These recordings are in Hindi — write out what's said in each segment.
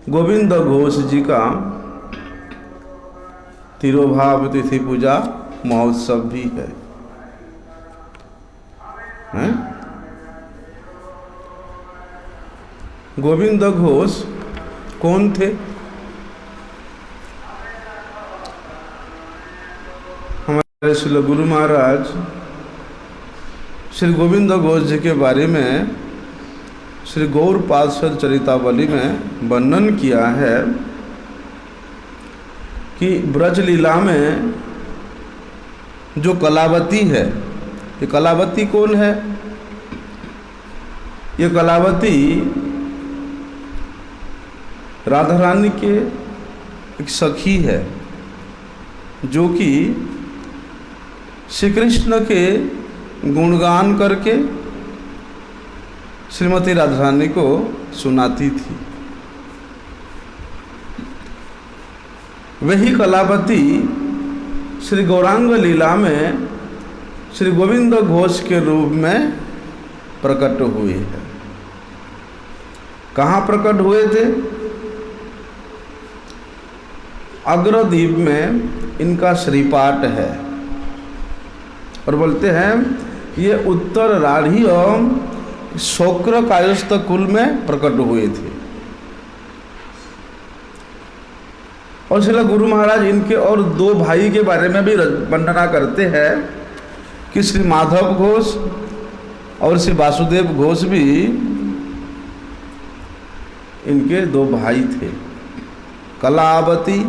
गोविंद घोष जी का तिरोभाव तिथि पूजा महोत्सव भी है, हैं? गोविंद घोष कौन थे? हमारे श्री गुरु महाराज श्री गोविंद घोष जी के बारे में श्री गौर पार्षद चरितावली में वर्णन किया है कि ब्रज लीला में जो कलावती है, ये कलावती कौन है? ये कलावती राधा रानी के एक सखी है, जो कि श्री कृष्ण के गुणगान करके श्रीमती राधा रानी को सुनाती थी। वही कलावती श्री गौरांग लीला में श्री गोविंद घोष के रूप में प्रकट हुए हैं। कहाँ प्रकट हुए थे? अग्रद्वीप में इनका श्रीपाठ है और बोलते हैं ये उत्तर राढ़ी और शोक्र कायस्थ कुल में प्रकट हुए थे। और श्री गुरु महाराज इनके और दो भाई के बारे में भी वर्णना करते हैं कि श्री माधव घोष और श्री वासुदेव घोष भी इनके दो भाई थे। कलावती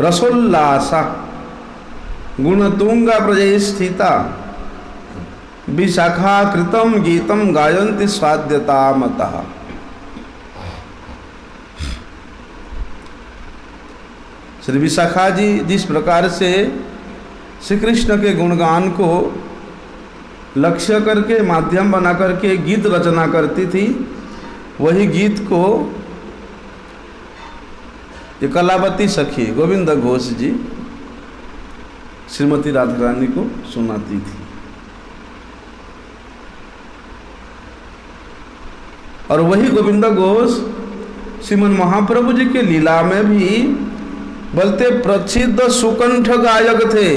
रसोल्लासा गुणतुंगा प्रजय स्थिता विशाखा कृतम गीतम गायन्ति स्वाद्यता मतः। श्री विशाखा जी जिस प्रकार से श्री कृष्ण के गुणगान को लक्ष्य करके माध्यम बना करके गीत रचना करती थी, वही गीत को ये कलावती सखी गोविंद घोष जी श्रीमती राधा रानी को सुनाती थी। और वही गोविंद घोष श्रीमन महाप्रभु जी के लीला में भी बोलते प्रसिद्ध सुकंठ गायक थे।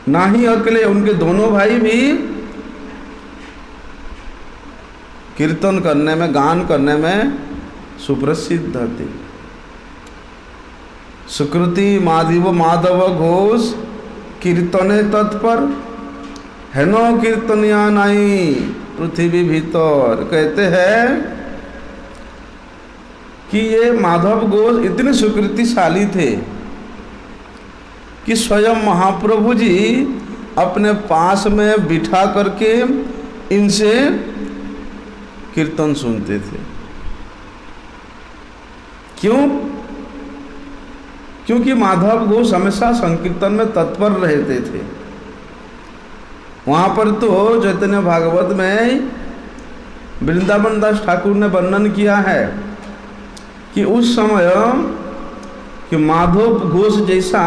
ना ही अकेले, उनके दोनों भाई भी कीर्तन करने में, गान करने में सुप्रसिद्ध थे। सुकृति माधव घोष कीर्तने तत्पर हेनो कीर्तनिया नाई पृथ्वी भीतर। कहते हैं कि ये माधव घोष इतने सुकृतिशाली थे कि स्वयं महाप्रभु जी अपने पास में बिठा करके इनसे कीर्तन सुनते थे। क्यों? क्योंकि माधव घोष हमेशा संकीर्तन में तत्पर रहते थे। वहाँ पर तो चैतन्य भागवत में वृंदावन दास ठाकुर ने वर्णन किया है कि उस समय कि माधव घोष जैसा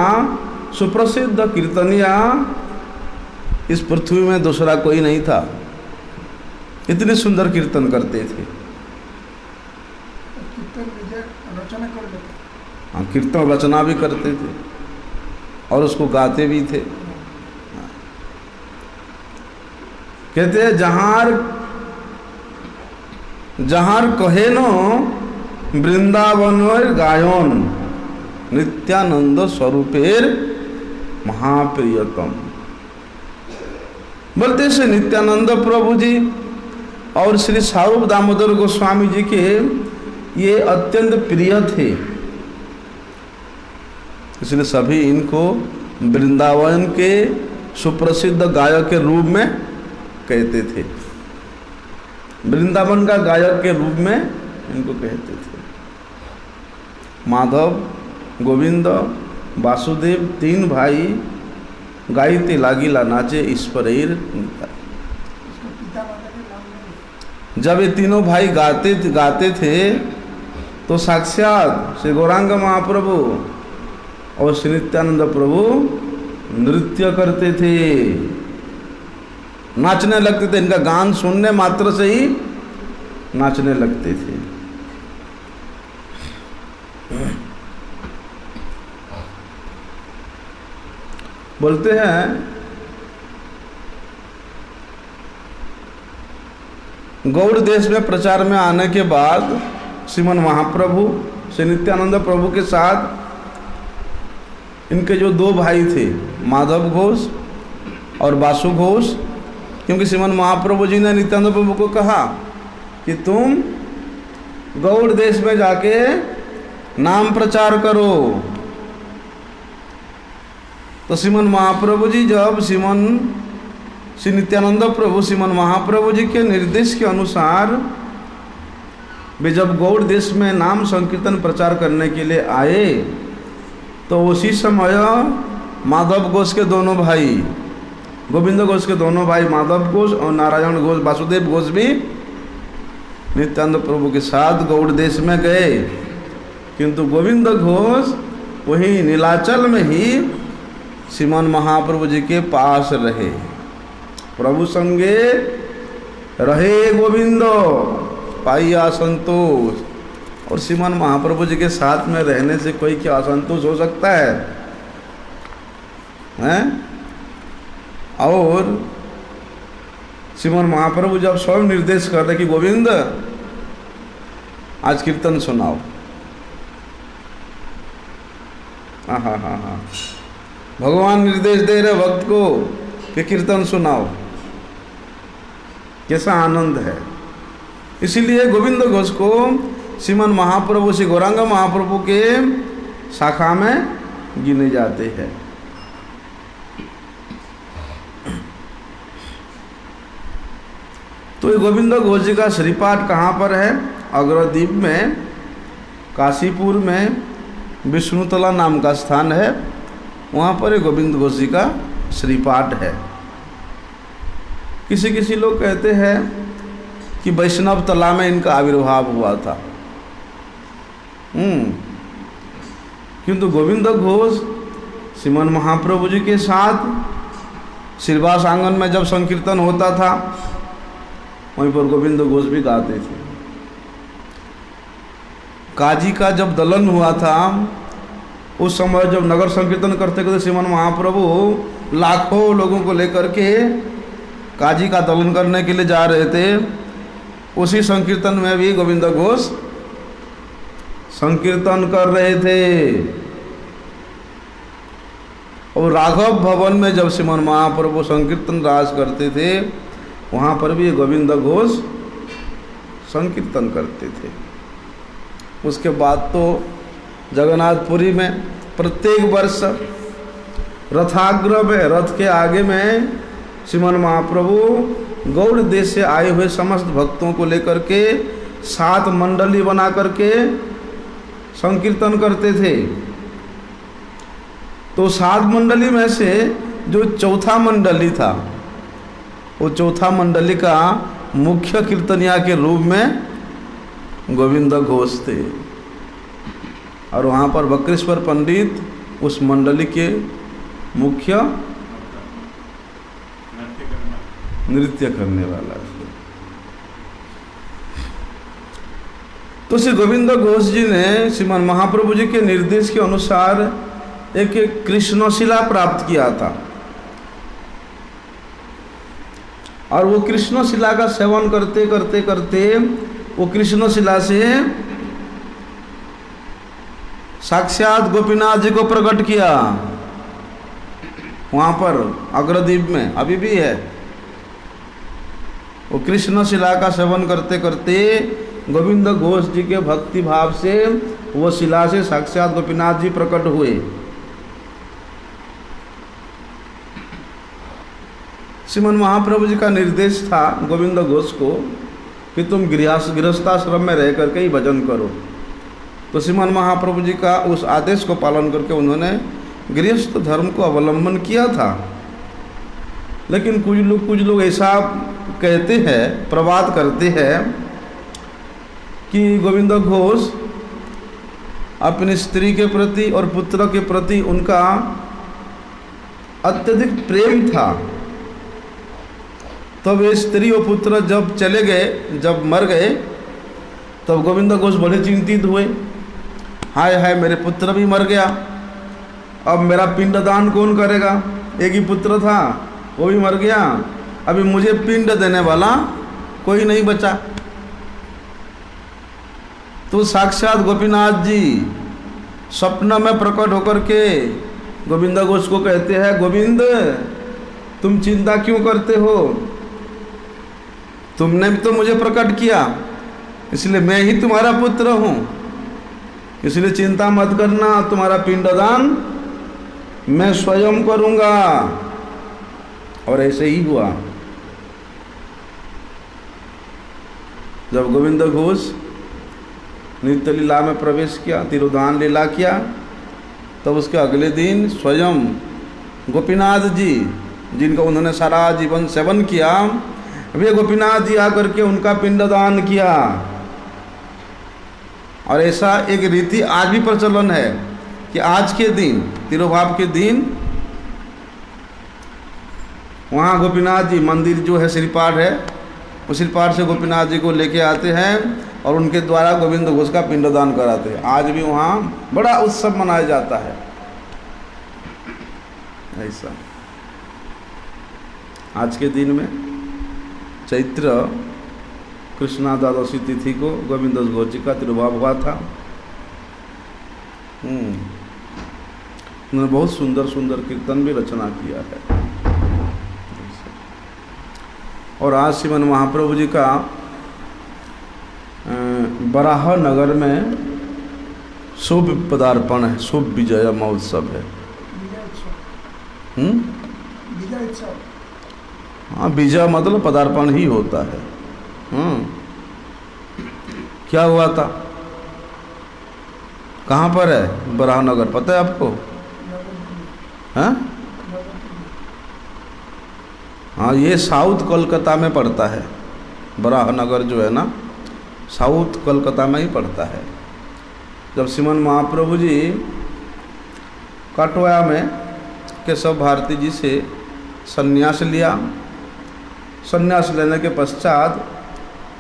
सुप्रसिद्ध कीर्तनिया इस पृथ्वी में दूसरा कोई नहीं था। इतने सुंदर कीर्तन करते थे। हाँ, कीर्तन रचना भी करते थे और उसको गाते भी थे। कहते हैं जहार कहे नो वृंदावन गायन नित्यानंद स्वरूपेर महाप्रियतम। बोलते श्री नित्यानंद प्रभु जी और श्री स्वरूप दामोदर गोस्वामी जी के ये अत्यंत प्रिय थे, इसलिए सभी इनको वृंदावन के सुप्रसिद्ध गायक के रूप में कहते थे। वृंदावन का गायक के रूप में इनको कहते थे। माधव, गोविंद, वासुदेव तीन भाई गाइते लागिला नाचे ईश्वरीर। जब ये तीनों भाई गाते थे तो साक्षात श्री गौरांग महाप्रभु और श्री नित्यानंद प्रभु नृत्य करते थे, नाचने लगते थे। इनका गान सुनने मात्र से ही नाचने लगते थे। बोलते हैं गौड़ देश में प्रचार में आने के बाद श्रीमन महाप्रभु श्री नित्यानंद प्रभु के साथ इनके जो दो भाई थे माधव घोष और वासु घोष, क्योंकि श्रीमन महाप्रभु जी ने नित्यानंद प्रभु को कहा कि तुम गौड़ देश में जाके नाम प्रचार करो। तो श्रीमन महाप्रभु जी जब श्री नित्यानंद प्रभु श्रीमन महाप्रभु जी के निर्देश के अनुसार वे जब गौड़ देश में नाम संकीर्तन प्रचार करने के लिए आए, तो उसी समय माधव घोष के दोनों भाई, गोविंद घोष के दोनों भाई माधव घोष और नारायण घोष वासुदेव घोष भी नित्यानंद प्रभु के साथ गौड़ देश में गए। किंतु गोविंद घोष वही नीलाचल में ही श्रीमन महाप्रभु जी के पास रहे। प्रभु संगे रहे गोविंद पाइया संतोष। और श्रीमन महाप्रभु जी के साथ में रहने से कोई क्या असंतोष हो सकता है, हैं? और श्रीमन महाप्रभु जब स्वयं निर्देश कर रहे कि गोविंद आज कीर्तन सुनाओ, हाँ, भगवान निर्देश दे रहे भक्त को कि कीर्तन सुनाओ, कैसा आनंद है। इसीलिए गोविंद घोष को श्रीमन महाप्रभु श्री गौरांग महाप्रभु के शाखा में गिने जाते हैं। तो ये गोविंद घोष जी का श्रीपाठ कहाँ पर है? अग्रद्वीप में, काशीपुर में विष्णुतला नाम का स्थान है, वहाँ पर गोविंद घोष जी का श्रीपाठ है। किसी किसी लोग कहते हैं कि वैष्णव तला में इनका आविर्भाव हुआ था। किंतु गोविंद घोष श्रीमन महाप्रभु जी के साथ श्रीवास आंगन में जब संकीर्तन होता था, वहीं पर गोविंद घोष भी गाते थे। काजी का जब दलन हुआ था, उस समय जब नगर संकीर्तन करते करते श्रीमन महाप्रभु लाखों लोगों को लेकर के काजी का दलन करने के लिए जा रहे थे, उसी संकीर्तन में भी गोविंद घोष संकीर्तन कर रहे थे। और राघव भवन में जब श्रीमन महाप्रभु संकीर्तन राज करते थे, वहाँ पर भी गोविंद घोष संकीर्तन करते थे। उसके बाद तो जगन्नाथपुरी में प्रत्येक वर्ष रथाग्रह में, रथ के आगे में श्रीमन महाप्रभु गौड़ देश से आए हुए समस्त भक्तों को लेकर के 7 मंडली बना करके संकीर्तन करते थे। तो 7 मंडली में से जो चौथा मंडली था, वो चौथा मंडली का मुख्य कीर्तनिया के रूप में गोविंद घोष थे। और वहाँ पर वक्रेश्वर पंडित उस मंडली के मुख्य नृत्य करने वाला थे। तो श्री गोविंद घोष जी ने श्रीमन महाप्रभु जी के निर्देश के अनुसार एक कृष्णशिला प्राप्त किया था। और वो कृष्णशिला का सेवन करते करते करते वो कृष्णशिला से साक्षात गोपीनाथ जी को प्रकट किया। वहाँ पर अग्रद्वीप में अभी भी है। वो कृष्णशिला का सेवन करते करते गोविंद घोष जी के भक्ति भाव से वो शिला से साक्षात गोपीनाथ जी प्रकट हुए। श्रीमन महाप्रभु जी का निर्देश था गोविंद घोष को कि तुम गृहस्थाश्रम में रह करके ही भजन करो। तो श्रीमन महाप्रभु जी का उस आदेश को पालन करके उन्होंने गृहस्थ धर्म को अवलंबन किया था। लेकिन कुछ लोग ऐसा कहते हैं, प्रवाद करते हैं कि गोविंद घोष अपनी स्त्री के प्रति और पुत्र के प्रति उनका अत्यधिक प्रेम था। तब वे स्त्री और पुत्र जब चले गए, जब मर गए, तब गोविंद घोष बड़े चिंतित हुए, हाय हाय मेरे पुत्र भी मर गया, अब मेरा पिंडदान कौन करेगा? एक ही पुत्र था, वो भी मर गया, अभी मुझे पिंड देने वाला कोई नहीं बचा। तो साक्षात गोपीनाथ जी स्वप्न में प्रकट होकर के गोविंद घोष को कहते हैं, गोविंद तुम चिंता क्यों करते हो? तुमने भी तो मुझे प्रकट किया, इसलिए मैं ही तुम्हारा पुत्र हूँ, इसलिए चिंता मत करना, तुम्हारा पिंडदान मैं स्वयं करूँगा। और ऐसे ही हुआ। जब गोविंद घोष नित्य लीला में प्रवेश किया, तिरुदान लीला किया, तब उसके अगले दिन स्वयं गोपीनाथ जी, जिनका उन्होंने सारा जीवन सेवन किया, वे गोपीनाथ जी आकर के उनका पिंडदान किया। और ऐसा एक रीति आज भी प्रचलन है कि आज के दिन, तिरुभाव के दिन, वहाँ गोपीनाथ जी मंदिर जो है श्रीपाठ है, उस श्रीपाठ से गोपीनाथ जी को लेके आते हैं और उनके द्वारा गोविंद घोष का पिंडदान कराते हैं। आज भी वहाँ बड़ा उत्सव मनाया जाता है। ऐसा आज के दिन में चैत्र कृष्णा द्वादशी तिथि को गोविंद घोष जी का तिरुभाव हुआ था। उन्होंने बहुत सुंदर सुंदर कीर्तन भी रचना किया है। और आज श्रीमन महाप्रभु जी का बराह नगर में शुभ पदार्पण है, शुभ विजय महोत्सव है। हाँ, विजय मतलब पदार्पण ही होता है। क्या हुआ था? कहाँ पर है बराह नगर, पता है आपको? हाँ, ये साउथ कोलकाता में पड़ता है। बराह नगर जो है ना, साउथ कोलकाता में ही पड़ता है। जब श्रीमन महाप्रभु जी काटवाया में केशव भारती जी से संन्यास लिया, संन्यास लेने के पश्चात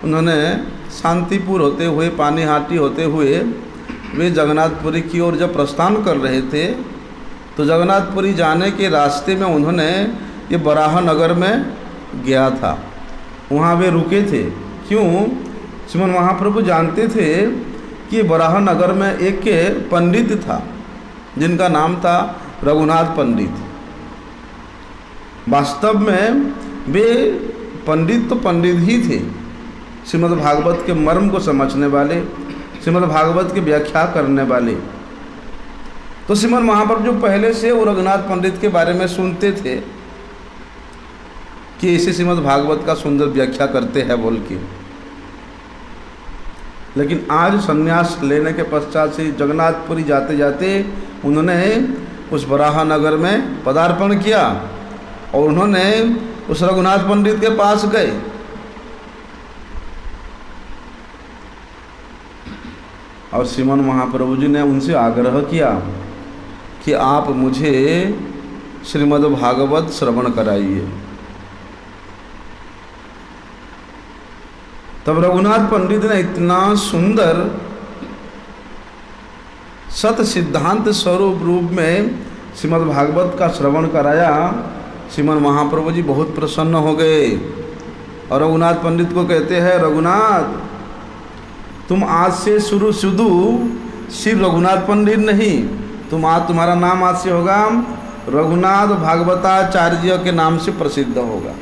उन्होंने शांतिपुर होते हुए, पानीहाटी होते हुए वे जगन्नाथपुरी की ओर जब प्रस्थान कर रहे थे, तो जगन्नाथपुरी जाने के रास्ते में उन्होंने ये बराह नगर में गया था, वहाँ वे रुके थे। क्यों? श्रीमन महाप्रभु जानते थे कि बराह नगर में एक पंडित था जिनका नाम था रघुनाथ पंडित। वास्तव में वे पंडित तो पंडित ही थे, श्रीमद् भागवत के मर्म को समझने वाले, श्रीमद् भागवत की व्याख्या करने वाले। तो श्रीमद् महाप्रभु जो पहले से वो रघुनाथ पंडित के बारे में सुनते थे कि इसे श्रीमद् भागवत का सुंदर व्याख्या करते हैं बोल के। लेकिन आज संन्यास लेने के पश्चात से जगन्नाथपुरी जाते जाते उन्होंने उस बराह नगर में पदार्पण किया और उन्होंने उस रघुनाथ पंडित के पास गए। और श्रीमन महाप्रभु जी ने उनसे आग्रह किया कि आप मुझे श्रीमद् भागवत श्रवण कराइए। तब रघुनाथ पंडित ने इतना सुंदर सत सिद्धांत स्वरूप रूप में श्रीमद् भागवत का श्रवण कराया। श्रीमन महाप्रभु जी बहुत प्रसन्न हो गए और रघुनाथ पंडित को कहते हैं, रघुनाथ तुम आज से शुरू श्री रघुनाथ पंडित नहीं, तुम्हारा नाम आज से होगा रघुनाथ भागवताचार्य के नाम से प्रसिद्ध होगा।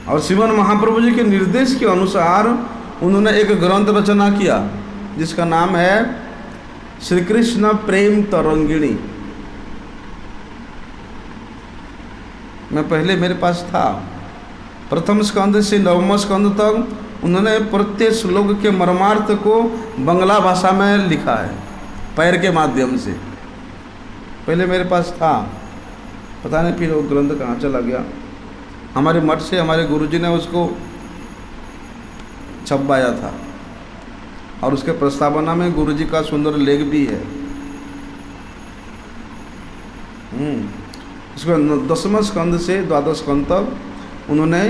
और श्रीमन महाप्रभु जी के निर्देश के अनुसार उन्होंने एक ग्रंथ रचना किया जिसका नाम है श्री कृष्ण प्रेम तरंगिणी। मैं पहले मेरे पास था, प्रथम स्कंद से नवम स्कंद तक उन्होंने प्रत्येक श्लोक के मर्मार्थ को बंगला भाषा में लिखा है, पैर के माध्यम से। पहले मेरे पास था, पता नहीं फिर वो ग्रंथ कहाँ चला गया। हमारे मठ से हमारे गुरुजी ने उसको छपवाया था और उसके प्रस्तावना में गुरुजी का सुंदर लेख भी है। उसके 10वें स्कंद से 12 स्कंद तक उन्होंने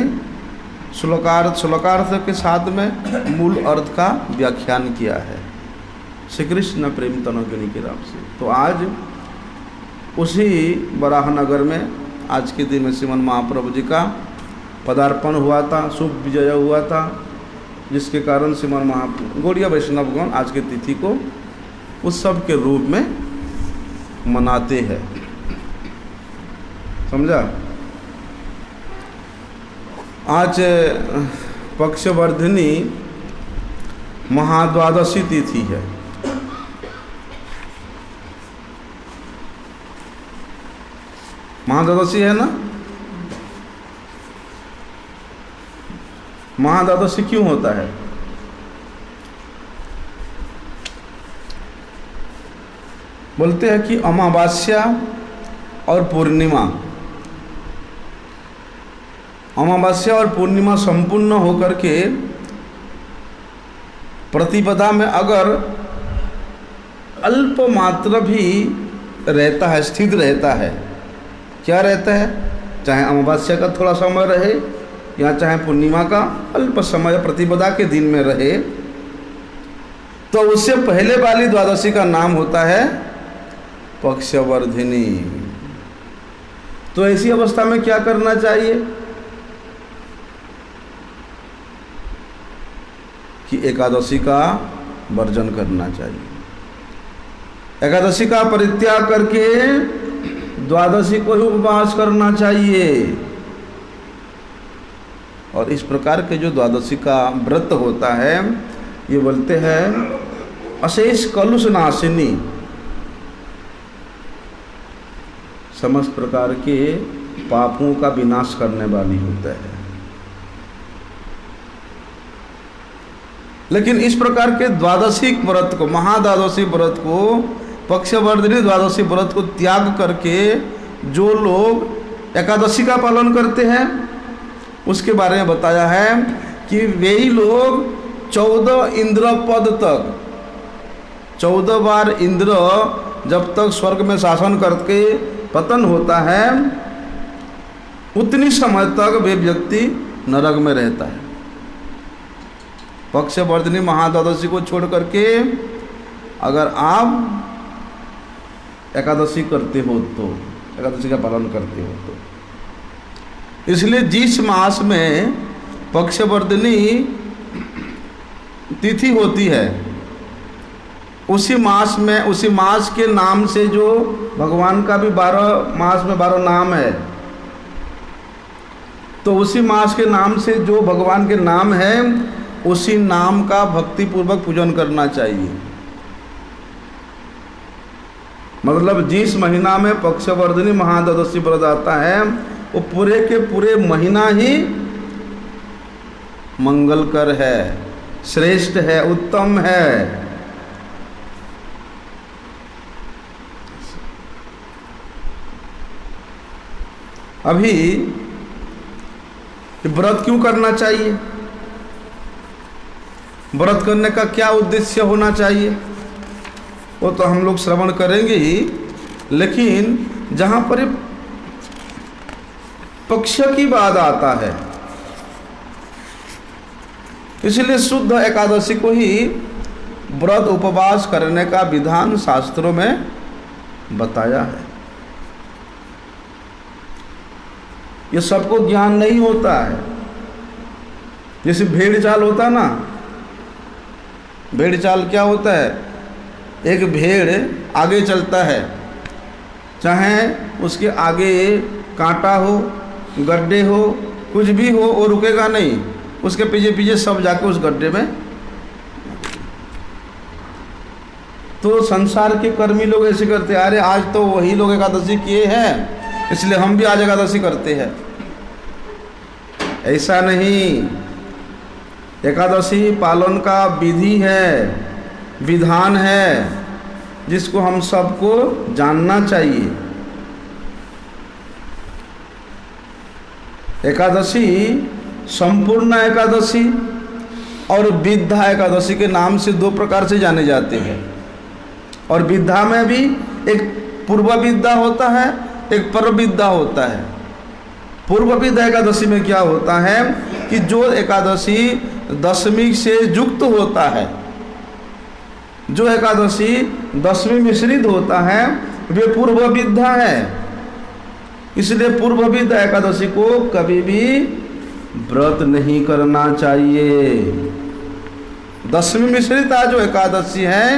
श्लोकार्थ के साथ में मूल अर्थ का व्याख्यान किया है श्री कृष्ण प्रेम तनोगिनी के नाम से। तो आज उसी वराहनगर में आज के दिन में श्रीमन महाप्रभु जी का पदार्पण हुआ था, शुभ विजय हुआ था, जिसके कारण श्रीमन गौड़ीय वैष्णवगण आज की तिथि को उत्सव के रूप में मनाते हैं। समझा? आज पक्षवर्धिनी महाद्वादशी तिथि है। महाद्वादशी है ना? महाद्वादशी क्यों होता है? बोलते हैं कि अमावास्या और पूर्णिमा, अमावस्या और पूर्णिमा संपूर्ण होकर के प्रतिपदा में अगर अल्प मात्र भी रहता है, स्थित रहता है, क्या रहता है, चाहे अमावस्या का थोड़ा समय रहे या चाहे पूर्णिमा का अल्प समय प्रतिपदा के दिन में रहे, तो उससे पहले वाली द्वादशी का नाम होता है पक्षवर्धिनी। तो ऐसी अवस्था में क्या करना चाहिए कि एकादशी का वर्जन करना चाहिए, एकादशी का परित्याग करके द्वादशी को ही उपवास करना चाहिए। और इस प्रकार के जो द्वादशी का व्रत होता है, ये बोलते हैं अशेष कलुष नाशिनी, समस्त प्रकार के पापों का विनाश करने वाली होता है। लेकिन इस प्रकार के द्वादशी व्रत को, महाद्वादशी व्रत को, पक्षवर्धिनी द्वादशी व्रत को त्याग करके जो लोग एकादशी का पालन करते हैं, उसके बारे में बताया है कि वे ही लोग 14 इंद्र पद तक, 14 बार इंद्र जब तक स्वर्ग में शासन करके पतन होता है, उतनी समय तक वे व्यक्ति नरक में रहता है। पक्षवर्धिनी महाद्वादशी को छोड़ करके अगर आप एकादशी करते हो, तो एकादशी का पालन करते हो, तो इसलिए जिस मास में पक्षवर्धिनी तिथि होती है, उसी मास में, उसी मास के नाम से जो भगवान का भी 12 मास में 12 नाम है, तो उसी मास के नाम से जो भगवान के नाम है, उसी नाम का भक्ति पूर्वक पूजन करना चाहिए। मतलब जिस महीना में पक्षवर्धिनी महाद्वादशी व्रत आता है, वो पूरे के पूरे महीना ही मंगलकर है, श्रेष्ठ है, उत्तम है। अभी व्रत क्यों करना चाहिए, व्रत करने का क्या उद्देश्य होना चाहिए, वो तो हम लोग श्रवण करेंगे ही। लेकिन जहाँ पर पक्ष की बात आता है, इसलिए शुद्ध एकादशी को ही व्रत उपवास करने का विधान शास्त्रों में बताया है। ये सबको ज्ञान नहीं होता है। जैसे भेड़ चाल होता ना, भेड़ चाल क्या होता है, एक भेड़ आगे चलता है, चाहे उसके आगे कांटा हो, गड्ढे हो, कुछ भी हो, वो रुकेगा नहीं, उसके पीछे पीछे सब जाके उस गड्ढे में। तो संसार के कर्मी लोग ऐसे करते हैं, अरे आज तो वही लोग एकादशी किए हैं, इसलिए हम भी आज एकादशी करते हैं। ऐसा नहीं, एकादशी पालन का विधि है, विधान है, जिसको हम सबको जानना चाहिए। एकादशी संपूर्ण एकादशी और विद्या एकादशी के नाम से 2 प्रकार से जाने जाते हैं। और विद्या में भी एक पूर्व विद्या होता है एक परविद्या होता है। पूर्वविद्या एकादशी में क्या होता है कि जो एकादशी दशमी से युक्त होता है, जो एकादशी दशमी मिश्रित होता है, वे पूर्वविद्या है। इसलिए पूर्वविद्या एकादशी को कभी भी व्रत नहीं करना चाहिए। दशमी मिश्रिता जो एकादशी है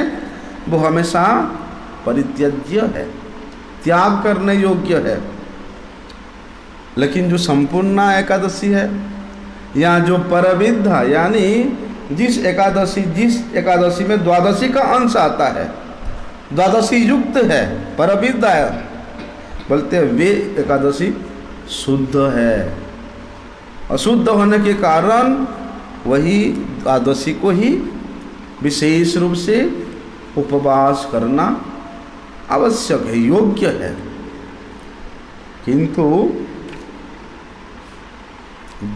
वो हमेशा परित्यज्य है, त्याग करने योग्य है। लेकिन जो संपूर्ण एकादशी है या जो परविद्या, यानी जिस एकादशी में द्वादशी का अंश आता है, द्वादशी युक्त है, परविद्या बोलते हैं, वे एकादशी शुद्ध है। अशुद्ध होने के कारण वही द्वादशी को ही विशेष रूप से उपवास करना आवश्यक है, योग्य है। किंतु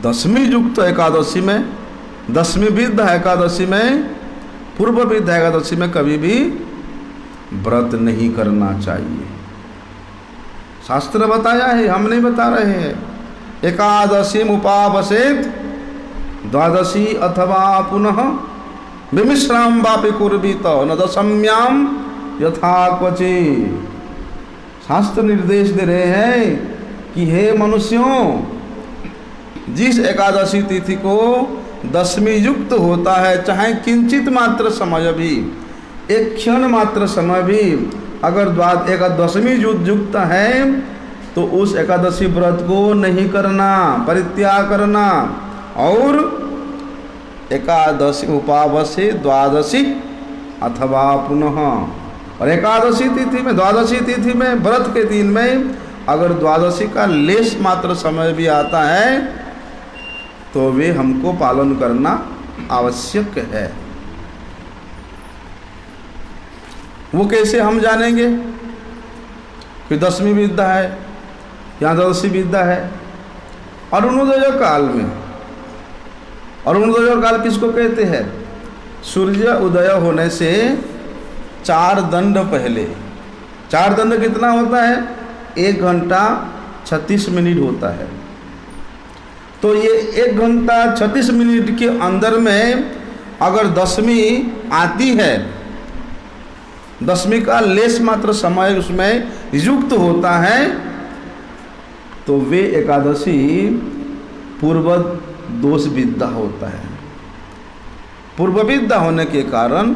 दशमी युक्त एकादशी में, दशमी विद्या एकादशी में, पूर्व विद्या एकादशी में कभी भी व्रत नहीं करना चाहिए। शास्त्र बताया है, हम नहीं बता रहे हैं। एकादशी उपावसेत द्वादशी अथवा पुनः विमिश्राम वापि कुर्वीत न दशम्याम यथा क्वचि। शास्त्र निर्देश दे रहे हैं कि हे मनुष्यों, जिस एकादशी तिथि को दशमी युक्त होता है, चाहे किंचित मात्र समय भी, एक क्षण मात्र समय भी अगर दशमी युक्त है तो उस एकादशी व्रत को नहीं करना, परित्याग करना। और एकादशी उपावसे द्वादशी अथवा पुनः, और एकादशी तिथि में, द्वादशी तिथि में, व्रत के दिन में अगर द्वादशी का लेश मात्र समय भी आता है तो वे हमको पालन करना आवश्यक है। वो कैसे हम जानेंगे कि दशमी विद्या है या द्वादशी विद्या है? अरुणोदय काल में, अरुणोदय काल किसको कहते हैं? सूर्य उदय होने से 4 दंड पहले। 4 दंड कितना होता है? 1 घंटा 36 मिनट होता है। तो ये 1 घंटा 36 मिनट के अंदर में अगर दशमी आती है, दशमी का लेश मात्र समय उसमें युक्त होता है, तो वे एकादशी पूर्व दोष विद्या होता है। पूर्व विद्या होने के कारण,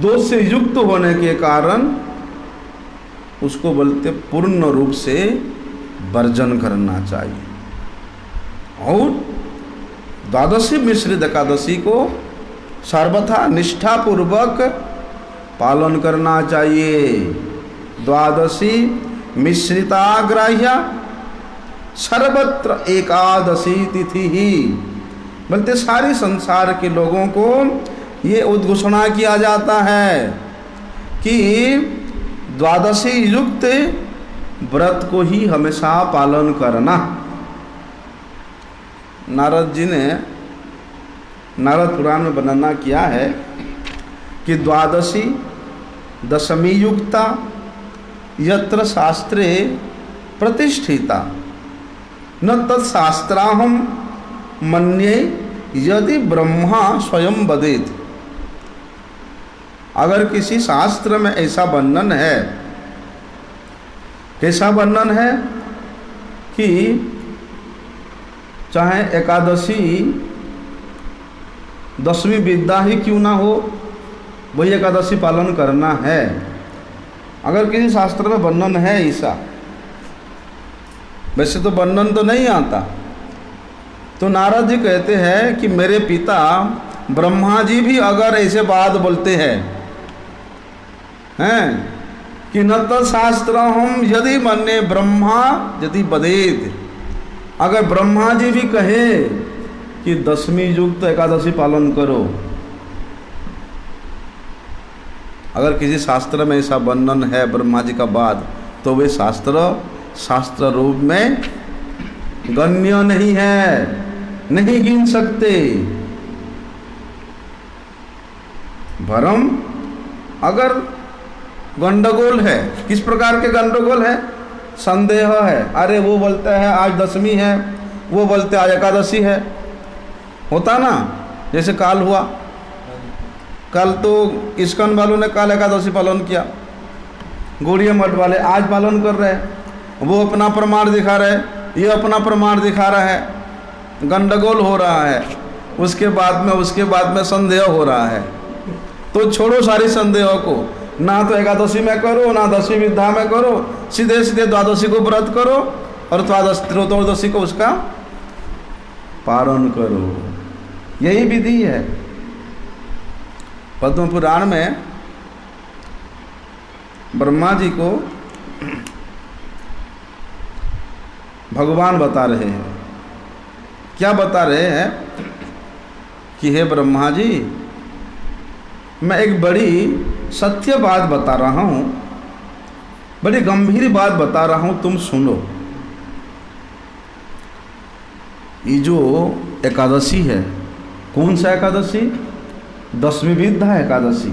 दोष से युक्त होने के कारण उसको बोलते पूर्ण रूप से वर्जन करना चाहिए। और द्वादशी मिश्रित एकादशी को सर्वथा निष्ठापूर्वक पालन करना चाहिए। द्वादशी मिश्रिताग्राह्य सर्वत्र एकादशी तिथि ही, बोलते सारे संसार के लोगों को ये उद्घोषणा किया जाता है कि द्वादशी युक्त व्रत को ही हमेशा पालन करना। नारद जी ने नारद पुराण में वर्णना किया है कि द्वादशी दशमी युक्ता यत्र शास्त्रे प्रतिष्ठिता न तत्शास्त्राहम मन्ये यदि ब्रह्मा स्वयं वदेत। अगर किसी शास्त्र में ऐसा वर्णन है, कैसा वर्णन है कि चाहे एकादशी दशमी विद्या ही क्यों ना हो, वही एकादशी पालन करना है। अगर किसी शास्त्र में वर्णन है ऐसा, वैसे तो वर्णन तो नहीं आता, तो नारद जी कहते हैं कि मेरे पिता ब्रह्मा जी भी अगर ऐसे बात बोलते हैं कि न तो शास्त्र हम यदि मन्ने ब्रह्मा यदि बदेत, अगर ब्रह्मा जी भी कहे कि दशमी युक्त एकादशी पालन करो, अगर किसी शास्त्र में ऐसा वर्णन है ब्रह्मा जी का बात, तो वे शास्त्र रूप में गण्य नहीं है, नहीं गिन सकते। वरम अगर गंडगोल है। किस प्रकार के गंडगोल है? संदेह है। अरे वो बोलता है आज दशमी है, वो बोलते आज एकादशी है। होता ना, जैसे काल हुआ, कल तो इस्कॉन वालों ने काल एकादशी पालन किया, गौड़िया मठ वाले आज पालन कर रहे हैं, वो अपना प्रमाण दिखा रहे, ये अपना प्रमाण दिखा रहा है, गंडगोल हो रहा है। उसके बाद में संदेह हो रहा है। तो छोड़ो सारी संदेहों को, ना तो एकादशी में करो, ना दशमी विद्या में करो, सीधे सीधे द्वादशी को व्रत करो और त्रयोदशी को उसका पारण करो। यही विधि है। पद्म पुराण में ब्रह्मा जी को भगवान बता रहे हैं। क्या बता रहे हैं कि हे ब्रह्मा जी, मैं एक बड़ी सत्य बात बता रहा हूँ, बड़ी गंभीर बात बता रहा हूँ, तुम सुनो। ये जो एकादशी है, कौन सा एकादशी? दशमी विद्या एकादशी।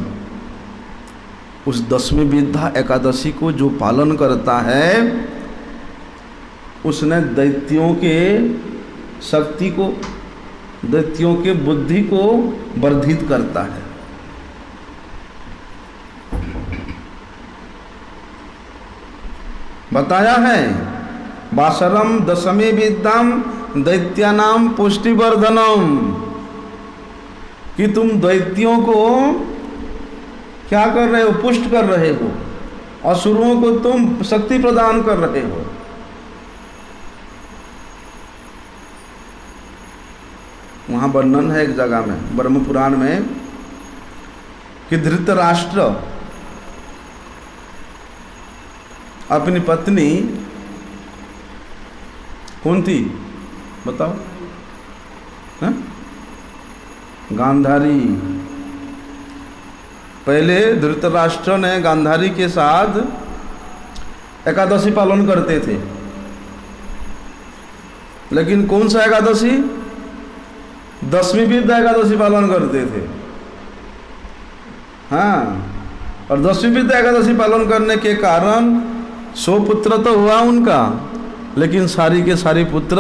उस दशमी विद्या एकादशी को जो पालन करता है, उसने दैत्यों के शक्ति को, दैत्यों के बुद्धि को वर्धित करता है। बताया है, वासरम दशमी विद्याम दैत्यानाम पुष्टिवर्धनम, कि तुम दैत्यों को क्या कर रहे हो? पुष्ट कर रहे हो। असुरों को तुम शक्ति प्रदान कर रहे हो। वहाँ वर्णन है एक जगह में ब्रह्म पुराण में कि धृतराष्ट्र अपनी पत्नी कौन थी बताओ? है? गांधारी। पहले धृतराष्ट्र ने गांधारी के साथ एकादशी पालन करते थे, लेकिन कौन सा एकादशी? दशमी विद्या एकादशी पालन करते थे। हाँ, और दशमी विद्या एकादशी पालन करने के कारण 100 पुत्र तो हुआ उनका, लेकिन सारी के सारी पुत्र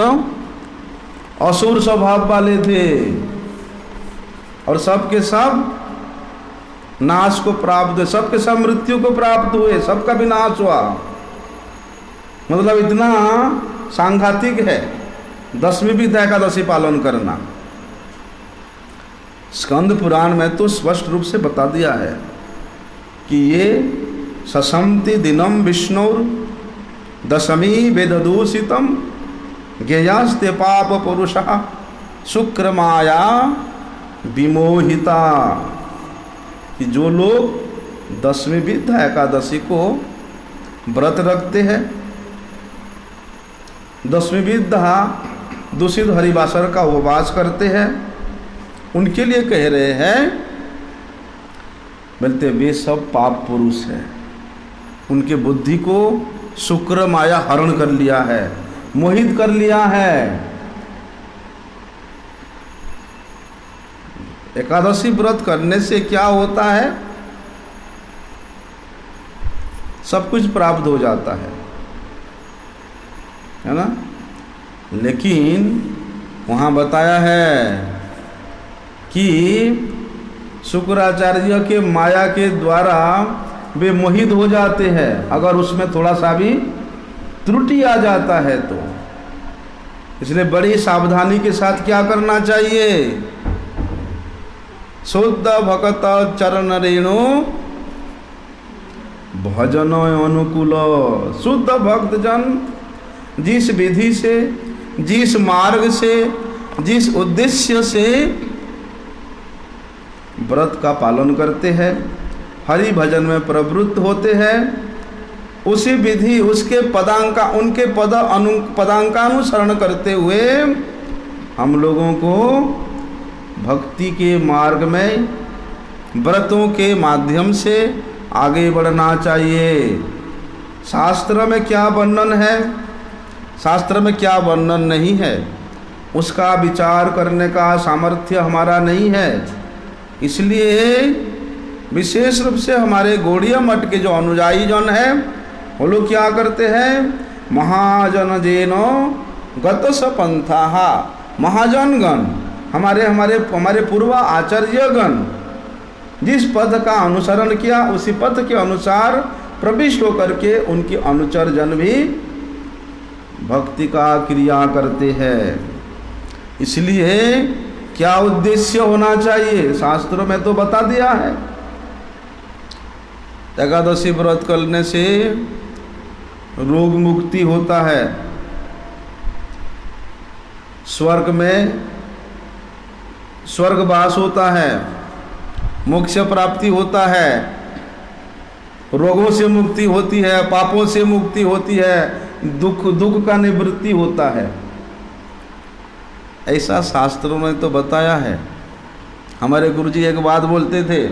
असुर स्वभाव वाले थे और सब के सब नाश को प्राप्त हुए, सबके सब मृत्यु को प्राप्त हुए, सबका विनाश हुआ। मतलब इतना सांघातिक है दशमी विद्या एकादशी पालन करना। स्कंद पुराण में तो स्पष्ट रूप से बता दिया है कि ये सशंति दिनम विष्णुर दशमी वेददूषितम ज्ञेयस्ते पाप पुरुषः शुक्र माया विमोहिता, कि जो लोग दशमी विद्या एकादशी को व्रत रखते हैं, दशमी विद्या दूषित हरिवासर का उपवास करते हैं, उनके लिए कह रहे हैं, बोलते वे सब पाप पुरुष हैं। उनके बुद्धि को शुक्र माया हरण कर लिया है, मोहित कर लिया है। एकादशी व्रत करने से क्या होता है? सब कुछ प्राप्त हो जाता है ना? लेकिन वहाँ बताया है कि शुक्राचार्य के माया के द्वारा वे मोहित हो जाते हैं, अगर उसमें थोड़ा सा भी त्रुटि आ जाता है तो। इसलिए बड़ी सावधानी के साथ क्या करना चाहिए? शुद्ध भक्त चरण रेणु भजन अनुकूल। शुद्ध भक्त जन जिस विधि से, जिस मार्ग से, जिस उद्देश्य से व्रत का पालन करते हैं, हरि भजन में प्रवृत्त होते हैं, उसी विधि उसके उनके पदांकानुसरण करते हुए हम लोगों को भक्ति के मार्ग में व्रतों के माध्यम से आगे बढ़ना चाहिए। शास्त्र में क्या वर्णन है, शास्त्र में क्या वर्णन नहीं है, उसका विचार करने का सामर्थ्य हमारा नहीं है। इसलिए विशेष रूप से हमारे गौड़ीय मठ के जो अनुयायी जन हैं वो लोग क्या करते हैं, महाजन जेनो गत स पंथा, महाजनगण हमारे हमारे हमारे पूर्व आचार्यगण जिस पद का अनुसरण किया उसी पद के अनुसार प्रविष्ट होकर के उनके अनुचर जन भी भक्ति का क्रिया करते हैं। इसलिए क्या उद्देश्य होना चाहिए, शास्त्रों में तो बता दिया है। एकादशी व्रत करने से रोग मुक्ति होता है, स्वर्ग में स्वर्गवास होता है, मोक्ष प्राप्ति होता है, रोगों से मुक्ति होती है, पापों से मुक्ति होती है, दुख का निवृत्ति होता है। ऐसा शास्त्रों ने तो बताया है। हमारे गुरुजी एक बात बोलते थे,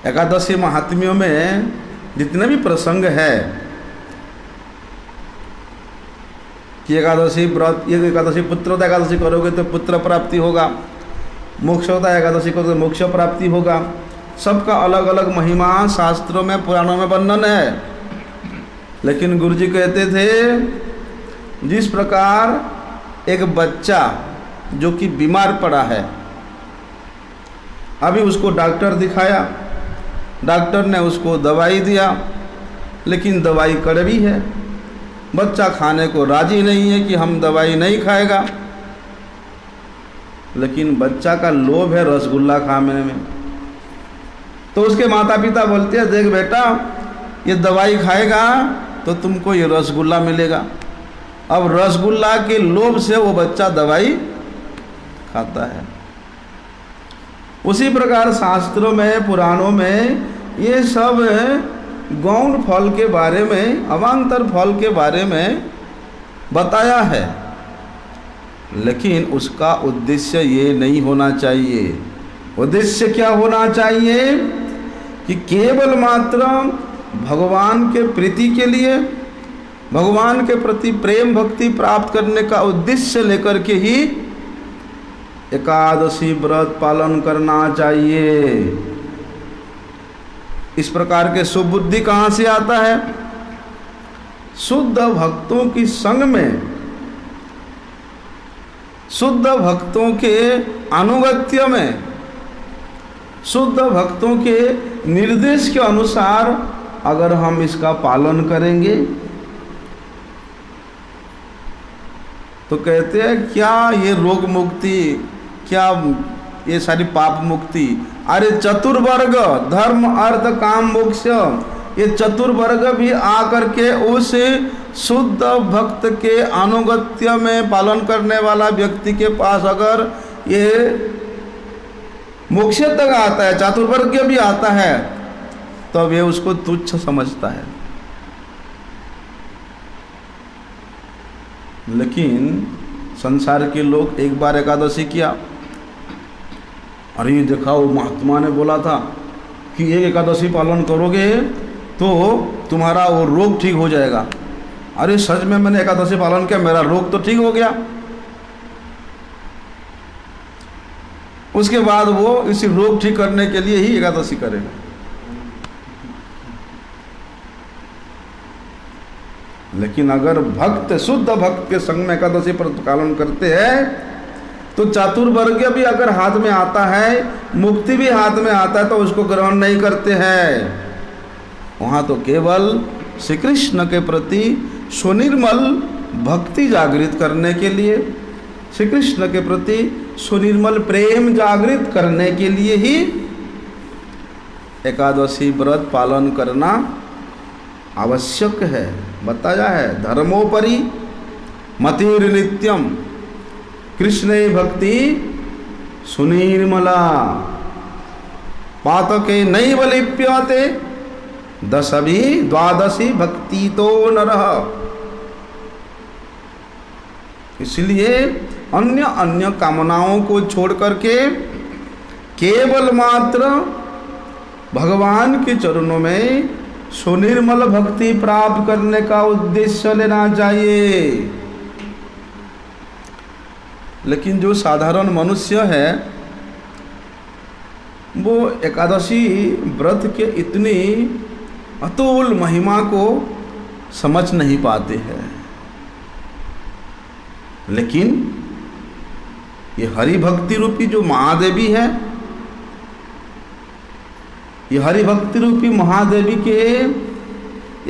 एकादशी महात्म्यों में जितने भी प्रसंग है कि एकादशी व्रत, ये एकादशी पुत्रदा एकादशी करोगे तो पुत्र प्राप्ति होगा, मोक्ष होता है एकादशी करोगे तो मोक्ष प्राप्ति होगा। सबका अलग अलग महिमा शास्त्रों में पुराणों में वर्णन है। लेकिन गुरुजी कहते थे जिस प्रकार एक बच्चा जो कि बीमार पड़ा है, अभी उसको डॉक्टर दिखाया, डॉक्टर ने उसको दवाई दिया, लेकिन दवाई कड़वी है, बच्चा खाने को राजी नहीं है कि हम दवाई नहीं खाएगा, लेकिन बच्चा का लोभ है रसगुल्ला खाने में। तो उसके माता पिता बोलते हैं देख बेटा ये दवाई खाएगा तो तुमको ये रसगुल्ला मिलेगा। अब रसगुल्ला के लोभ से वो बच्चा दवाई खाता है। उसी प्रकार शास्त्रों में पुराणों में ये सब गौण फल के बारे में, अवान्तर फल के बारे में बताया है, लेकिन उसका उद्देश्य ये नहीं होना चाहिए। उद्देश्य क्या होना चाहिए कि केवल मात्र भगवान के प्रीति के लिए, भगवान के प्रति प्रेम भक्ति प्राप्त करने का उद्देश्य लेकर के ही एकादशी व्रत पालन करना चाहिए। इस प्रकार के सुबुद्धि कहाँ से आता है? शुद्ध भक्तों की संग में, शुद्ध भक्तों के अनुगत्य में, शुद्ध भक्तों के निर्देश के अनुसार अगर हम इसका पालन करेंगे तो कहते हैं क्या ये रोग मुक्ति, क्या ये सारी पाप मुक्ति, अरे चतुर्वर्ग धर्म अर्थ काम मोक्ष, ये चतुर्वर्ग भी आकर के उस शुद्ध भक्त के अनुगत्य में पालन करने वाला व्यक्ति के पास अगर ये मोक्ष तक आता है, चतुर्वर्ग भी आता है, तो वे उसको तुच्छ समझता है। लेकिन संसार के लोग एक बार एकादशी किया, अरे देखा वो महात्मा ने बोला था कि एक एकादशी पालन करोगे तो तुम्हारा वो रोग ठीक हो जाएगा। अरे सच में मैंने एकादशी पालन किया, मेरा रोग तो ठीक हो गया। उसके बाद वो इसी रोग ठीक करने के लिए ही एकादशी करेगा। लेकिन अगर भक्त शुद्ध भक्त के संग में एकादशी पालन करते हैं तो चातुर्वर्ग भी अगर हाथ में आता है, मुक्ति भी हाथ में आता है, तो उसको ग्रहण नहीं करते हैं। वहाँ तो केवल श्री कृष्ण के प्रति सुनिर्मल भक्ति जागृत करने के लिए, श्री कृष्ण के प्रति सुनिर्मल प्रेम जागृत करने के लिए ही एकादशी व्रत पालन करना आवश्यक है। बताया है धर्मोपरि मतिर नित्यम कृष्णे भक्ति सुनिर्मला पातके नैव लिप्यते दशभी द्वादशी भक्ति तो नरः। इसलिए अन्य अन्य कामनाओं को छोड़ करके केवल मात्र भगवान के चरणों में सुनिर्मल भक्ति प्राप्त करने का उद्देश्य लेना चाहिए। लेकिन जो साधारण मनुष्य है वो एकादशी व्रत के इतनी अतुल महिमा को समझ नहीं पाते हैं। लेकिन ये हरि भक्ति रूपी जो महादेवी है, ये हरि भक्ति रूपी महादेवी के,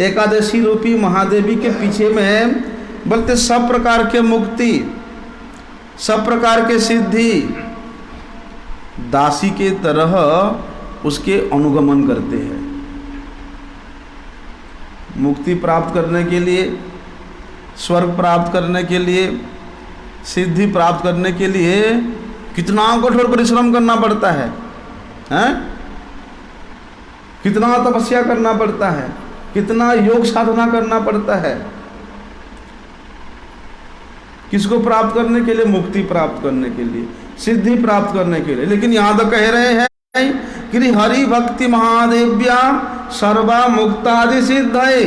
एकादशी रूपी महादेवी के पीछे में बोलते सब प्रकार के मुक्ति, सब प्रकार के सिद्धि दासी के तरह उसके अनुगमन करते हैं। मुक्ति प्राप्त करने के लिए, स्वर्ग प्राप्त करने के लिए, सिद्धि प्राप्त करने के लिए कितना कठोर परिश्रम करना पड़ता है, हैं? कितना तपस्या करना पड़ता है, कितना योग साधना करना पड़ता है, किसको प्राप्त करने के लिए? मुक्ति प्राप्त करने के लिए, सिद्धि प्राप्त करने के लिए। लेकिन यहां तो कह रहे हैं कि हरि भक्ति महादेव्या सर्वा मुक्तादि सिद्धये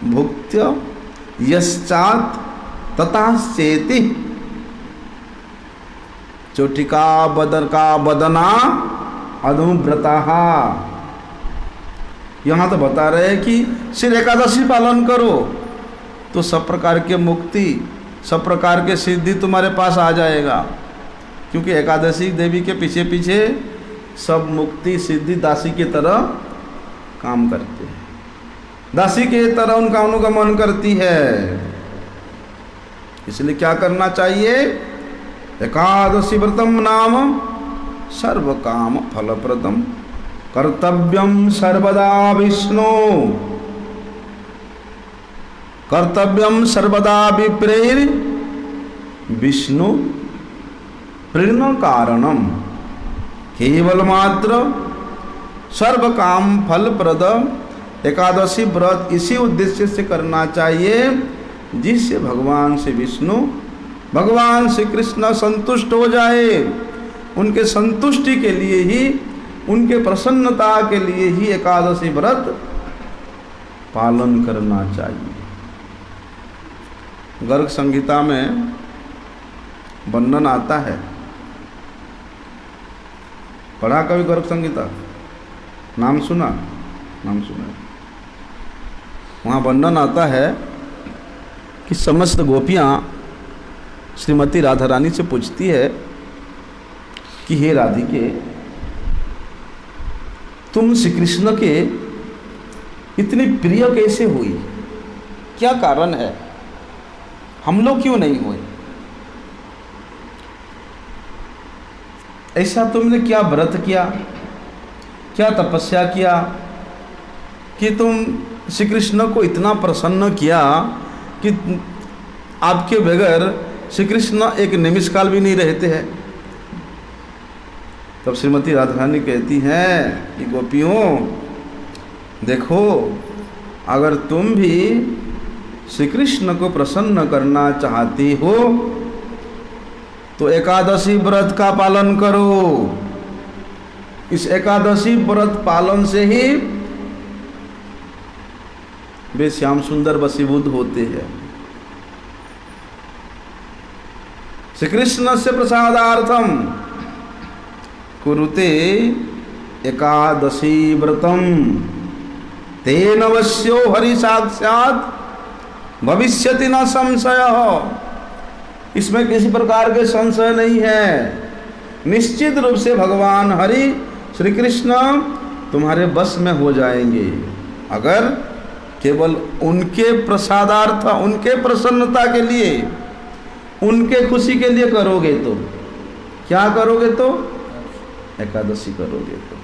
भुक्त्य यश्चात् तथाश्चेति चोटिका बदर का बदना अनुव्रता। यहाँ तो बता रहे हैं कि सिर्फ एकादशी पालन करो तो सब प्रकार के मुक्ति, सब प्रकार के सिद्धि तुम्हारे पास आ जाएगा। क्योंकि एकादशी देवी के पीछे पीछे सब मुक्ति सिद्धि दासी की तरह काम करते हैं, दासी के तरह उनका अनुगमन करती है। इसलिए क्या करना चाहिए? एकादशी व्रतम नाम सर्व काम फलप्रदम कर्तव्यम सर्वदा विष्णु, कर्तव्यम सर्वदा विप्रेर विष्णु प्रेरणा कारणम, केवल मात्र सर्व काम फलप्रद एकादशी व्रत इसी उद्देश्य से करना चाहिए जिससे भगवान श्री विष्णु, भगवान श्री कृष्ण संतुष्ट हो जाए। उनके संतुष्टि के लिए ही, उनके प्रसन्नता के लिए ही एकादशी व्रत पालन करना चाहिए। गर्ग संहिता में वर्णन आता है, पढ़ा कभी गर्ग संहिता? नाम सुना? नाम सुना। वहाँ वर्णन आता है कि समस्त गोपियाँ श्रीमती राधा रानी से पूछती है कि हे राधिके, तुम श्री कृष्ण के इतनी प्रिय कैसे हुई? क्या कारण है? हम लोग क्यों नहीं हुए? ऐसा तुमने क्या व्रत किया, क्या तपस्या किया कि तुम श्री कृष्ण को इतना प्रसन्न किया कि आपके बगैर श्री कृष्ण एक निमिष काल भी नहीं रहते हैं? तब श्रीमती राधा रानी कहती हैं कि गोपियों देखो, अगर तुम भी श्री कृष्ण को प्रसन्न करना चाहती हो तो एकादशी व्रत का पालन करो। इस एकादशी व्रत पालन से ही वे श्याम सुंदर वशीभूत होते हैं। श्री कृष्ण से प्रसादार्थम कुरुते एकादशी व्रतम तेन वश्यो हरि साक्षात भविष्यति न संशय। इसमें किसी प्रकार के संशय नहीं है। निश्चित रूप से भगवान हरि श्री कृष्ण तुम्हारे बस में हो जाएंगे अगर केवल उनके प्रसादार्थ, उनके प्रसन्नता के लिए, उनके खुशी के लिए करोगे तो। क्या करोगे तो? एकादशी करोगे तो।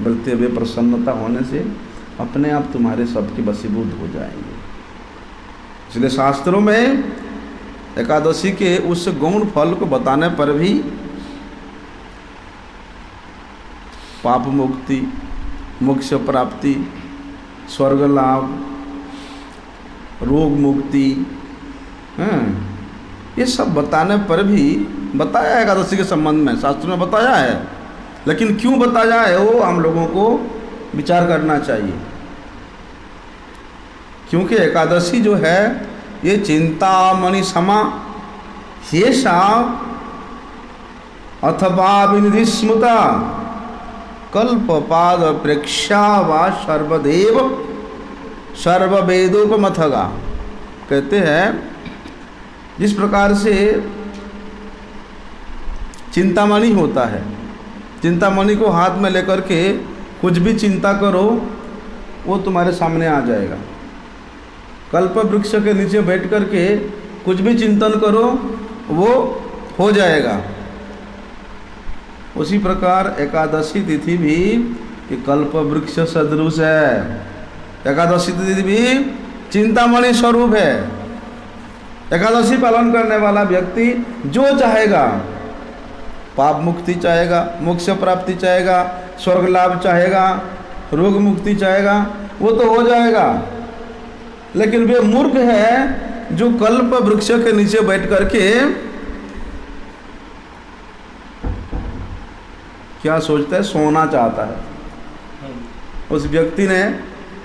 बोलते वे प्रसन्नता होने से अपने आप तुम्हारे सबके वशीभूत हो जाएंगे। इसलिए शास्त्रों में एकादशी के उस गौण फल को बताने पर भी पाप मुक्ति, मोक्ष प्राप्ति, स्वर्ग लाभ, रोग मुक्ति, ये सब बताने पर भी बताया है एकादशी के संबंध में, शास्त्रों में बताया है। लेकिन क्यों बताया है वो हम लोगों को विचार करना चाहिए। क्योंकि एकादशी जो है ये चिंतामणि समा शेषा अथवा विनिधि स्मृता कल्पपाद प्रेक्षा व सर्वदेव सर्ववेदोपमथगा। कहते हैं जिस प्रकार से चिंतामणि होता है, चिंतामणि को हाथ में लेकर के कुछ भी चिंता करो वो तुम्हारे सामने आ जाएगा। कल्प वृक्ष के नीचे बैठ कर के कुछ भी चिंतन करो वो हो जाएगा। उसी प्रकार एकादशी तिथि भी कि कल्प वृक्ष सदृश है। एकादशी तिथि भी चिंतामणि स्वरूप है। एकादशी पालन करने वाला व्यक्ति जो चाहेगा, पाप मुक्ति चाहेगा, मोक्ष प्राप्ति चाहेगा, स्वर्ग लाभ चाहेगा, रोग मुक्ति चाहेगा, वो तो हो जाएगा। लेकिन वे मूर्ख है जो कल्प वृक्ष के नीचे बैठ करके क्या सोचता है, सोना चाहता है। उस व्यक्ति ने,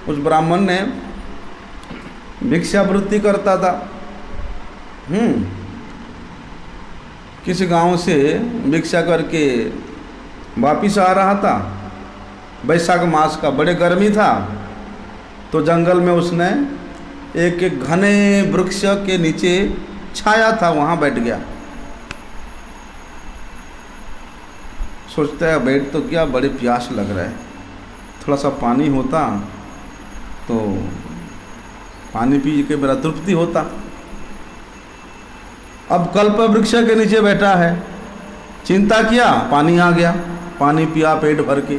उस ब्राह्मण ने भिक्षावृत्ति करता था। किसी गांव से भिक्षा करके वापिस आ रहा था। वैशाख मास का बड़े गर्मी था, तो जंगल में उसने एक घने वृक्ष के नीचे छाया था, वहाँ बैठ गया। सोचता है बैठ तो क्या, बड़े प्यास लग रहा है, थोड़ा सा पानी होता तो पानी पी के मेरा तृप्ति होता। अब कल्प वृक्ष के नीचे बैठा है, चिंता किया, पानी आ गया, पानी पिया पेट भर के।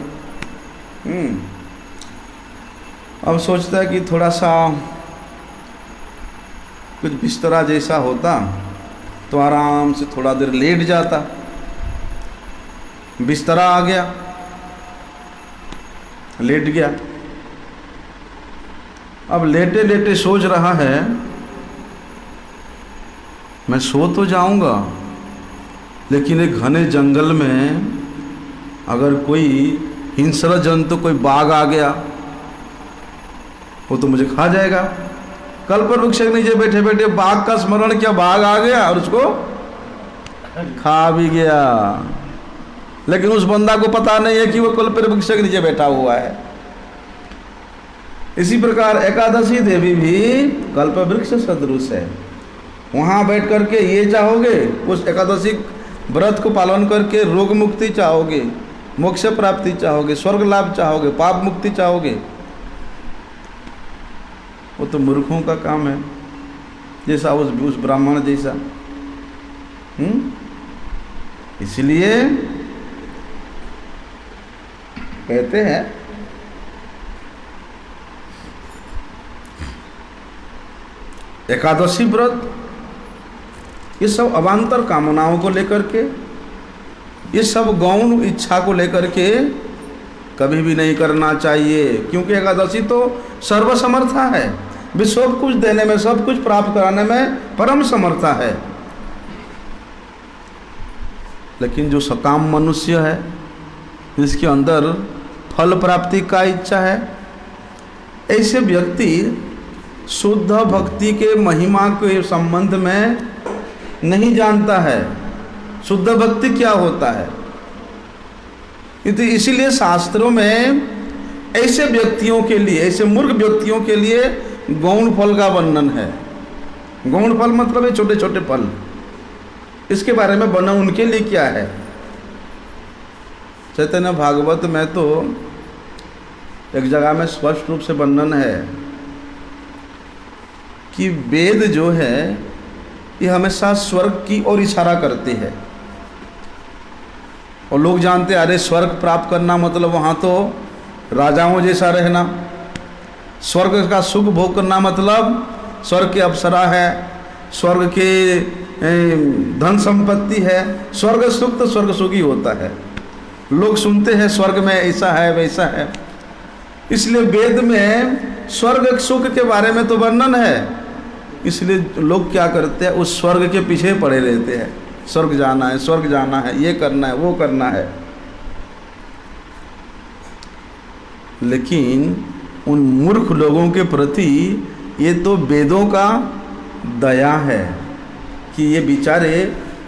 अब सोचता है कि थोड़ा सा कुछ बिस्तरा जैसा होता तो आराम से थोड़ा देर लेट जाता। बिस्तरा आ गया, लेट गया। अब लेटे लेटे सोच रहा है मैं सो तो जाऊंगा, लेकिन एक घने जंगल में अगर कोई हिंस्र जंतु, कोई बाघ आ गया वो तो मुझे खा जाएगा। कल्प वृक्ष के नीचे बैठे बैठे बाघ का स्मरण किया, बाघ आ गया और उसको खा भी गया। लेकिन उस बंदा को पता नहीं है कि वो कल्प वृक्ष के नीचे बैठा हुआ है। इसी प्रकार एकादशी देवी भी कल्प वृक्ष सदृश है। वहाँ बैठ करके ये चाहोगे, उस एकादशी व्रत को पालन करके रोग मुक्ति चाहोगे, मोक्ष प्राप्ति चाहोगे, स्वर्ग लाभ चाहोगे, पाप मुक्ति चाहोगे, वो तो मूर्खों का काम है। जैसा उस ब्राह्मण जैसा। इसलिए कहते हैं एकादशी व्रत ये सब अवान्तर कामनाओं को लेकर के, ये सब गौण इच्छा को लेकर के कभी भी नहीं करना चाहिए। क्योंकि एकादशी तो सर्वसमर्था है, वे सब कुछ देने में, सब कुछ प्राप्त कराने में परम समर्था है। लेकिन जो सकाम मनुष्य है, जिसके अंदर फल प्राप्ति का इच्छा है, ऐसे व्यक्ति शुद्ध भक्ति के महिमा के संबंध में नहीं जानता है शुद्ध भक्ति क्या होता है। इसीलिए शास्त्रों में ऐसे व्यक्तियों के लिए, ऐसे मूर्ख व्यक्तियों के लिए गौण फल का वर्णन है। गौण फल मतलब है छोटे छोटे फल। इसके बारे में वर्णन उनके लिए क्या है। चैतन्य भागवत में तो एक जगह में स्पष्ट रूप से वर्णन है कि वेद जो है ये हमेशा स्वर्ग की ओर इशारा करते हैं। और लोग जानते हैं अरे स्वर्ग प्राप्त करना मतलब वहाँ तो राजाओं जैसा रहना, स्वर्ग का सुख भोग करना मतलब स्वर्ग के अप्सरा है, स्वर्ग के धन संपत्ति है, स्वर्ग सुख तो स्वर्ग सुख ही होता है। लोग सुनते हैं स्वर्ग में ऐसा है वैसा है। इसलिए वेद में स्वर्ग सुख के बारे में तो वर्णन है। इसलिए लोग क्या करते हैं, उस स्वर्ग के पीछे पड़े रहते हैं। स्वर्ग जाना है, स्वर्ग जाना है, ये करना है, वो करना है। लेकिन उन मूर्ख लोगों के प्रति ये तो वेदों का दया है कि ये बेचारे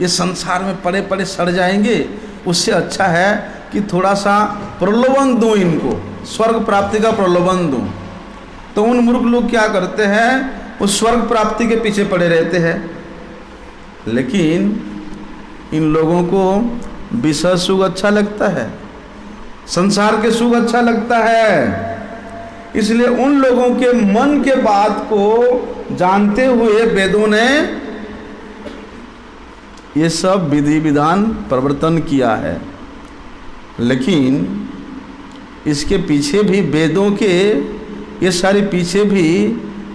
ये संसार में पड़े पड़े सड़ जाएंगे, उससे अच्छा है कि थोड़ा सा प्रलोभन दूं इनको, स्वर्ग प्राप्ति का प्रलोभन दूं। तो उन मूर्ख लोग क्या करते हैं, उस स्वर्ग प्राप्ति के पीछे पड़े रहते हैं। लेकिन इन लोगों को विषय सुख अच्छा लगता है, संसार के सुख अच्छा लगता है। इसलिए उन लोगों के मन के बात को जानते हुए वेदों ने ये सब विधि विधान प्रवर्तन किया है। लेकिन इसके पीछे भी, वेदों के ये सारे पीछे भी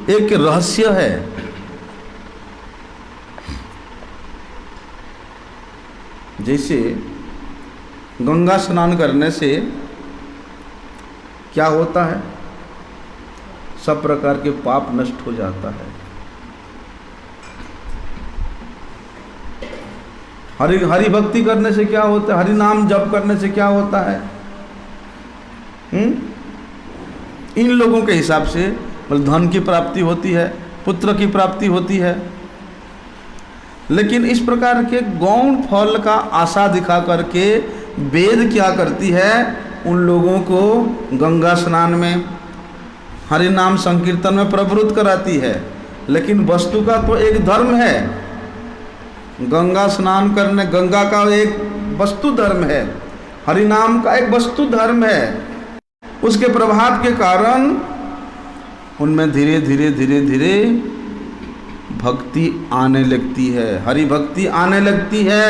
एक रहस्य है। जैसे गंगा स्नान करने से क्या होता है, सब प्रकार के पाप नष्ट हो जाता है। हरि भक्ति करने से क्या होता है, हरि नाम जप करने से क्या होता है। इन लोगों के हिसाब से धन की प्राप्ति होती है, पुत्र की प्राप्ति होती है। लेकिन इस प्रकार के गौण फल का आशा दिखा करके वेद क्या करती है, उन लोगों को गंगा स्नान में, हरि नाम संकीर्तन में प्रवृत्त कराती है। लेकिन वस्तु का तो एक धर्म है, गंगा स्नान करने, गंगा का एक वस्तु धर्म है, हरि नाम का एक वस्तु धर्म है। उसके प्रभाव के कारण उनमें धीरे धीरे धीरे धीरे भक्ति आने लगती है, हरि भक्ति आने लगती है।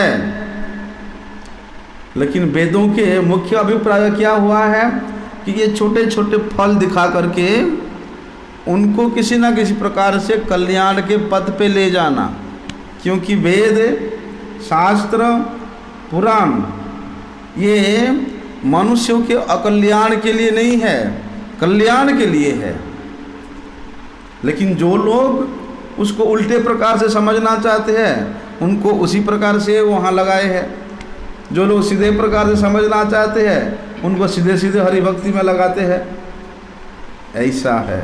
लेकिन वेदों के मुख्य अभिप्राय क्या हुआ है कि ये छोटे छोटे फल दिखा करके उनको किसी ना किसी प्रकार से कल्याण के पथ पे ले जाना। क्योंकि वेद, शास्त्र, पुराण ये मनुष्यों के अकल्याण के लिए नहीं है, कल्याण के लिए है। लेकिन जो लोग उसको उल्टे प्रकार से समझना चाहते हैं उनको उसी प्रकार से वहाँ लगाए हैं। जो लोग सीधे प्रकार से समझना चाहते हैं उनको सीधे सीधे हरि भक्ति में लगाते हैं। ऐसा है,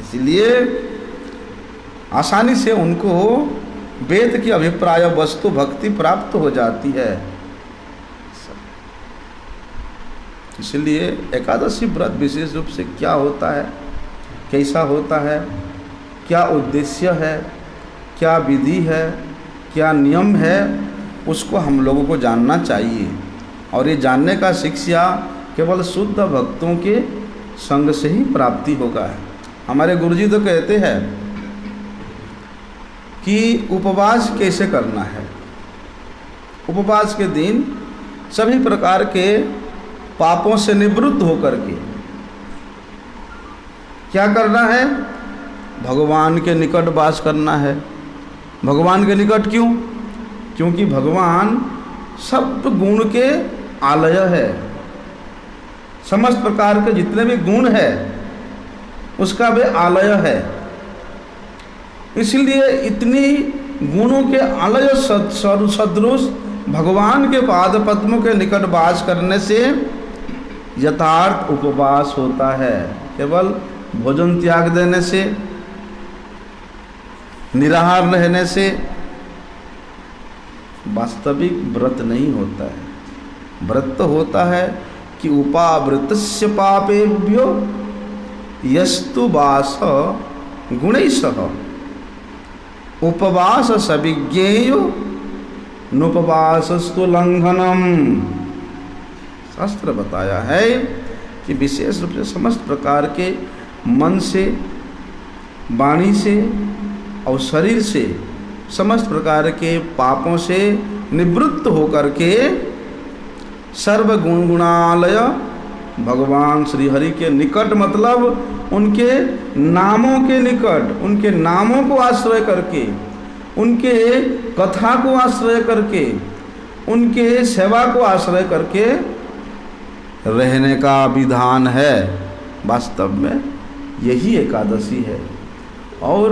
इसलिए आसानी से उनको वेद की अभिप्राय वस्तु भक्ति प्राप्त हो जाती है। इसलिए एकादशी व्रत विशेष रूप से क्या होता है, कैसा होता है, क्या उद्देश्य है, क्या विधि है, क्या नियम है, उसको हम लोगों को जानना चाहिए। और ये जानने का शिक्षा केवल शुद्ध भक्तों के संग से ही प्राप्ति होगा। हमारे गुरुजी तो कहते हैं कि उपवास कैसे करना है। उपवास के दिन सभी प्रकार के पापों से निवृत्त होकर के क्या करना है, भगवान के निकट वास करना है। भगवान के निकट क्यों? क्योंकि भगवान सब गुण के आलय है, समस्त प्रकार के जितने भी गुण है उसका वे आलय है। इसलिए इतनी गुणों के आलय सदृश भगवान के पाद पद्मों के निकट वास करने से यथार्थ उपवास होता है। केवल भोजन त्याग देने से, निराहार रहने से वास्तविक व्रत नहीं होता है। व्रत होता है कि उपावृतस्य पापेभ्यो यस्तु वास गुणैः उपवास सविज्ञेयो नुपवासस्तु लंघनम। शास्त्र बताया है कि विशेष रूप से समस्त प्रकार के मन से, वाणी से और शरीर से समस्त प्रकार के पापों से निवृत्त होकर के सर्व गुण गुणालय भगवान श्री हरि के निकट, मतलब उनके नामों के निकट, उनके नामों को आश्रय करके, उनके कथा को आश्रय करके, उनके सेवा को आश्रय करके रहने का विधान है। वास्तव में यही एकादशी है। और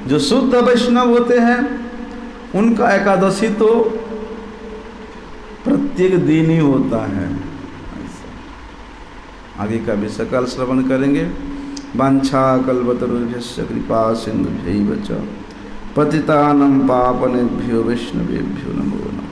जो शुद्ध वैष्णव होते हैं उनका एकादशी तो प्रत्येक दिन ही होता है। आगे का भी सकल श्रवण करेंगे। वांछा कल्पतरुभ्यश्च कृपा सिंधुभ्यैव च पतितानं पावनेभ्यो वैष्णवेभ्यो नमो नमः।